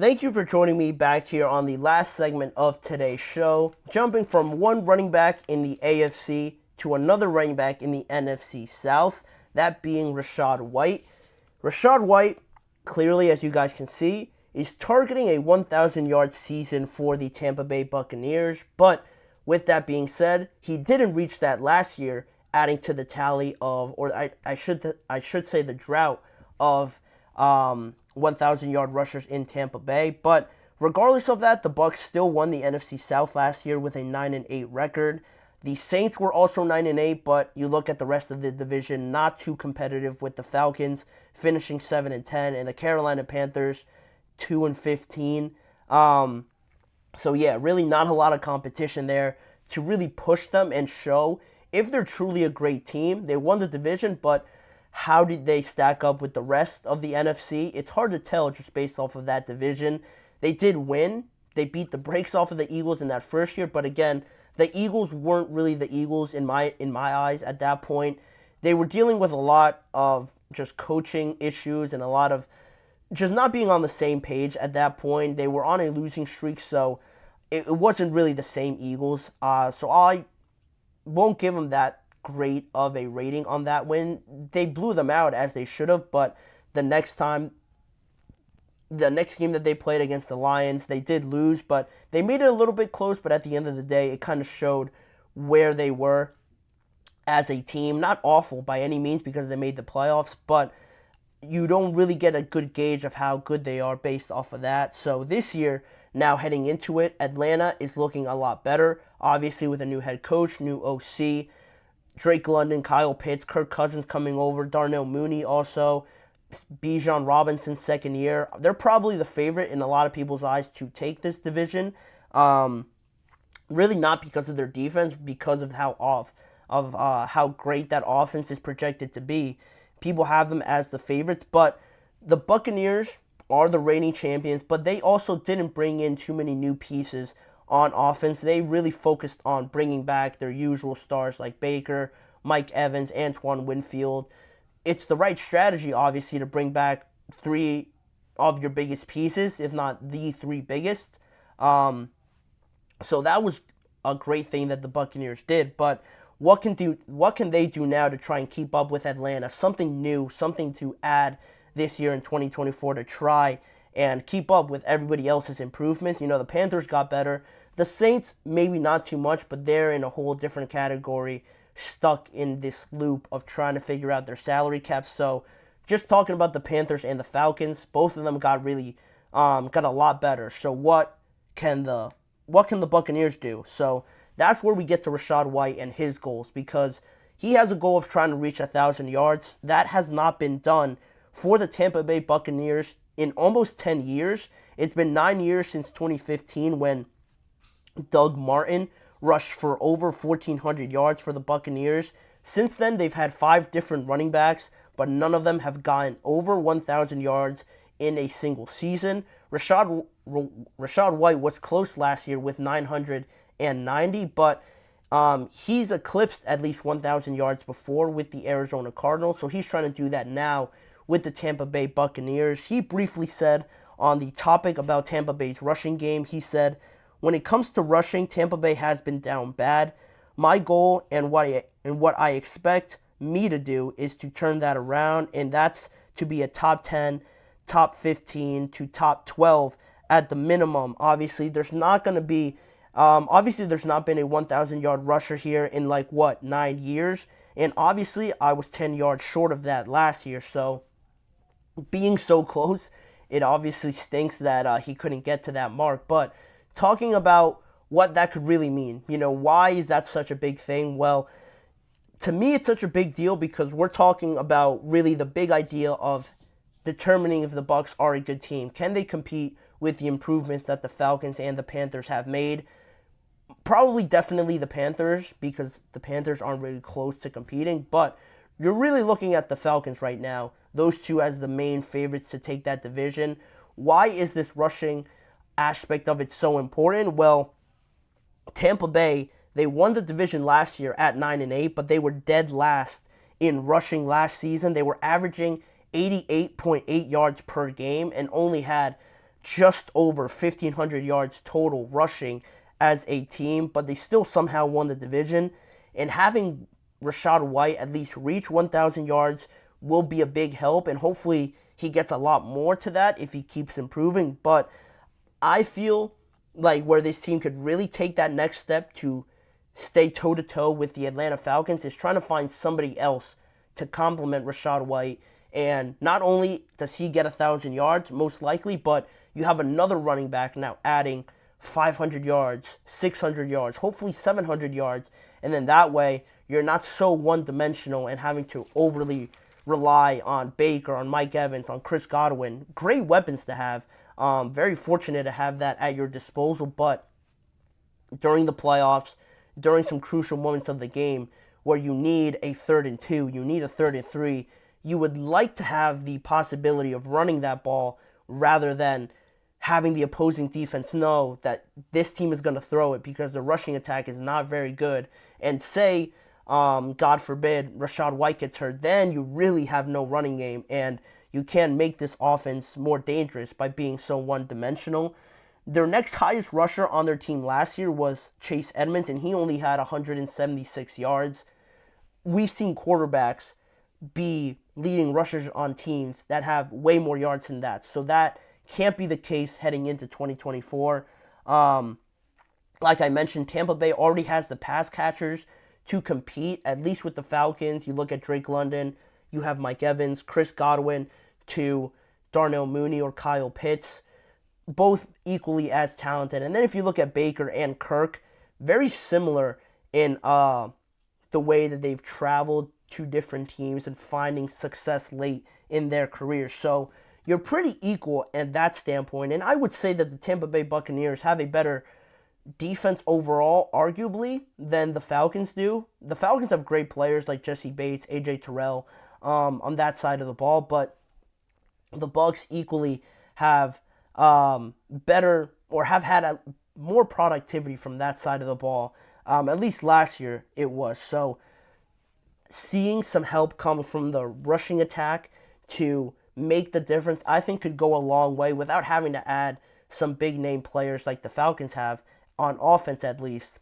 Thank you for joining me back here on the last segment of today's show, jumping from one running back in the AFC to another running back in the NFC South, that being Rachaad White. Rachaad White, clearly, as you guys can see, is targeting a 1,000-yard season for the Tampa Bay Buccaneers, but with that being said, he didn't reach that last year, adding to the tally of, or I should say the drought of 1,000-yard rushers in Tampa Bay. But regardless of that, the Bucs still won the NFC South last year with a 9-8 record. The Saints were also 9-8, but you look at the rest of the division, not too competitive, with the Falcons finishing 7-10 and the Carolina Panthers 2-15. So yeah, really not a lot of competition there to really push them and show if they're truly a great team. They won the division, but how did they stack up with the rest of the NFC? It's hard to tell just based off of that division. They did win. They beat the brakes off of the Eagles in that first year, but again, the Eagles weren't really the Eagles in my eyes at that point. They were dealing with a lot of just coaching issues and a lot of just not being on the same page at that point. They were on a losing streak, so it wasn't really the same Eagles. So I won't give them that great of a rating on that win. They blew them out as they should have, but the next game that they played against the Lions, they did lose, but they made it a little bit close, but at the end of the day, it kind of showed where they were as a team. Not awful by any means because they made the playoffs, but you don't really get a good gauge of how good they are based off of that. So this year, now heading into it, Atlanta is looking a lot better, obviously with a new head coach, new OC, Drake London, Kyle Pitts, Kirk Cousins coming over, Darnell Mooney also, Bijan Robinson's second year. They're probably the favorite in a lot of people's eyes to take this division. Really not because of their defense, because of how great that offense is projected to be. People have them as the favorites, but the Buccaneers are the reigning champions, but they also didn't bring in too many new pieces on offense. They really focused on bringing back their usual stars like Baker, Mike Evans, Antoine Winfield. It's the right strategy, obviously, to bring back three of your biggest pieces, if not the three biggest. So that was a great thing that the Buccaneers did, but what can they do now to try and keep up with Atlanta? Something new, something to add this year in 2024 to try and keep up with everybody else's improvements. You know, the Panthers got better. The Saints, maybe not too much, but they're in a whole different category, stuck in this loop of trying to figure out their salary cap. So just talking about the Panthers and the Falcons, both of them got really got a lot better. So what can the Buccaneers do? So that's where we get to Rachaad White and his goals, because he has a goal of trying to reach 1,000 yards. That has not been done for the Tampa Bay Buccaneers in almost 10 years. It's been 9 years since 2015 when Doug Martin rushed for over 1,400 yards for the Buccaneers. Since then, they've had 5 different running backs, but none of them have gotten over 1,000 yards in a single season. Rachaad White was close last year with 990, but he's eclipsed at least 1,000 yards before with the Arizona Cardinals, so he's trying to do that now with the Tampa Bay Buccaneers. He briefly said on the topic about Tampa Bay's rushing game, he said, "When it comes to rushing, Tampa Bay has been down bad. My goal and what I expect me to do is to turn that around, and that's to be a top 10, top 15 to top 12 at the minimum." Obviously, there's not going to be there's not been a 1,000-yard rusher here in 9 years, and obviously I was 10 yards short of that last year. So being so close, it obviously stinks that he couldn't get to that mark. But talking about what that could really mean, why is that such a big thing? Well, to me, it's such a big deal because we're talking about really the big idea of determining if the Bucs are a good team. Can they compete with the improvements that the Falcons and the Panthers have made? Probably definitely the Panthers, because the Panthers aren't really close to competing, but you're really looking at the Falcons right now, those two as the main favorites to take that division. Why is this rushing aspect of it so important? Well, Tampa Bay, they won the division last year at 9-8, but they were dead last in rushing last season. They were averaging 88.8 yards per game and only had just over 1,500 yards total rushing as a team, but they still somehow won the division. And having Rachaad White at least reach 1,000 yards will be a big help, and hopefully he gets a lot more to that if he keeps improving. But I feel like where this team could really take that next step to stay toe-to-toe with the Atlanta Falcons is trying to find somebody else to complement Rachaad White. And not only does he get 1,000 yards, most likely, but you have another running back now adding 500 yards, 600 yards, hopefully 700 yards. And then that way, you're not so one-dimensional and having to overly rely on Baker, on Mike Evans, on Chris Godwin. Great weapons to have. Very fortunate to have that at your disposal. But during the playoffs, during some crucial moments of the game where you need a 3rd and 2, you need a 3rd and 3, you would like to have the possibility of running that ball rather than having the opposing defense know that this team is going to throw it because the rushing attack is not very good. And say, God forbid, Rachaad White gets hurt, then you really have no running game, and you can make this offense more dangerous by being so one-dimensional. Their next highest rusher on their team last year was Chase Edmonds, and he only had 176 yards. We've seen quarterbacks be leading rushers on teams that have way more yards than that. So that can't be the case heading into 2024. Like I mentioned, Tampa Bay already has the pass catchers to compete, at least with the Falcons. You look at Drake London, you have Mike Evans, Chris Godwin to Darnell Mooney or Kyle Pitts, both equally as talented. And then if you look at Baker and Kirk, very similar in the way that they've traveled to different teams and finding success late in their careers. So you're pretty equal at that standpoint. And I would say that the Tampa Bay Buccaneers have a better defense overall, arguably, than the Falcons do. The Falcons have great players like Jesse Bates, A.J. Terrell on that side of the ball, but the Bucs equally have better or have had more productivity from that side of the ball. At least last year it was. So seeing some help come from the rushing attack to make the difference, I think could go a long way without having to add some big name players like the Falcons have on offense at least.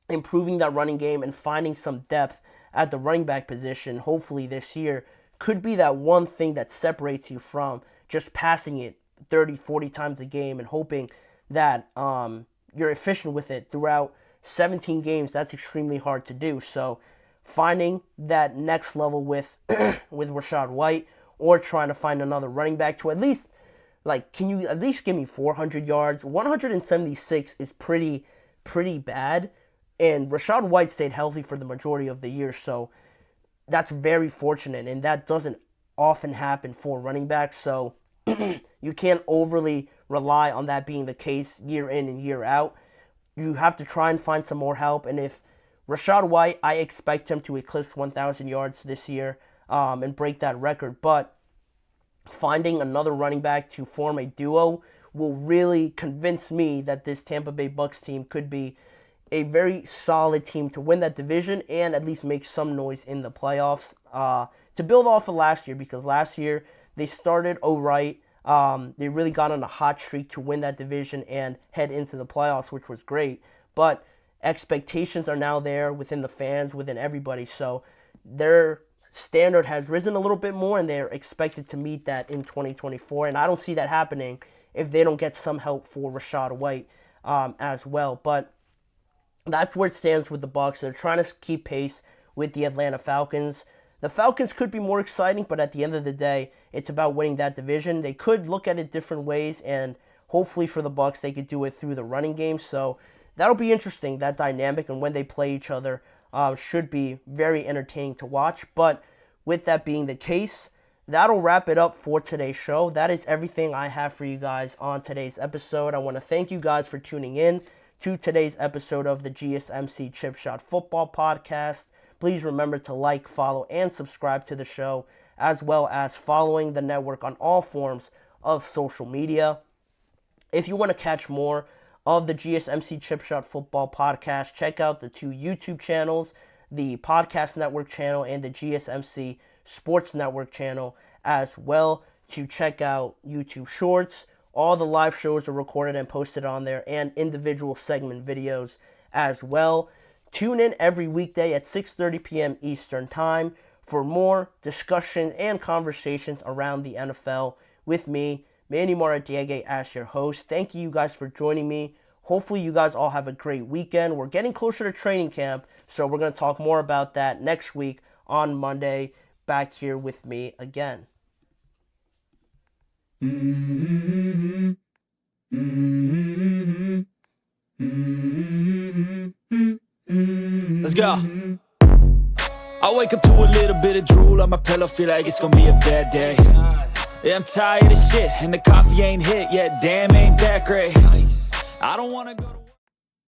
Improving that running game and finding some depth at the running back position, hopefully this year, could be that one thing that separates you from just passing it 30, 40 times a game and hoping that you're efficient with it throughout 17 games. That's extremely hard to do. So finding that next level with with Rachaad White, or trying to find another running back to at least, like, can you at least give me 400 yards? 176 is pretty bad. And Rachaad White stayed healthy for the majority of the year, so that's very fortunate, and that doesn't often happen for running backs. So you can't overly rely on that being the case year in and year out. You have to try and find some more help. And if Rachaad White, I expect him to eclipse 1,000 yards this year and break that record. But finding another running back to form a duo will really convince me that this Tampa Bay Bucs team could be a very solid team to win that division and at least make some noise in the playoffs. To build off of last year, because last year they started right. They really got on a hot streak to win that division and head into the playoffs, which was great. But expectations are now there within the fans, within everybody. So their standard has risen a little bit more, and they're expected to meet that in 2024. And I don't see that happening if they don't get some help for Rachaad White as well. But that's where it stands with the Bucs. They're trying to keep pace with the Atlanta Falcons. The Falcons could be more exciting, but at the end of the day, it's about winning that division. They could look at it different ways, and hopefully for the Bucs, they could do it through the running game. So that'll be interesting, that dynamic, and when they play each other should be very entertaining to watch. But with that being the case, that'll wrap it up for today's show. That is everything I have for you guys on today's episode. I want to thank you guys for tuning in to today's episode of the GSMC Chip Shot Football Podcast. Please remember to like, follow, and subscribe to the show, as well as following the network on all forms of social media. If you want to catch more of the GSMC Chip Shot Football Podcast, check out the 2 YouTube channels, the Podcast Network channel and the GSMC Sports Network channel, as well to check out YouTube Shorts All the live shows are recorded and posted on there, and individual segment videos as well. Tune in every weekday at 6:30 p.m. Eastern Time for more discussion and conversations around the NFL with me, Manny Maradiaga, as your host. Thank you guys for joining me. Hopefully you guys all have a great weekend. We're getting closer to training camp, so we're going to talk more about that next week on Monday, back here with me again. Let's go. I wake up to a little bit of drool on my pillow, feel like it's gonna be a bad day. Yeah, I'm tired of shit, and the coffee ain't hit yet, damn, ain't that great. I don't wanna go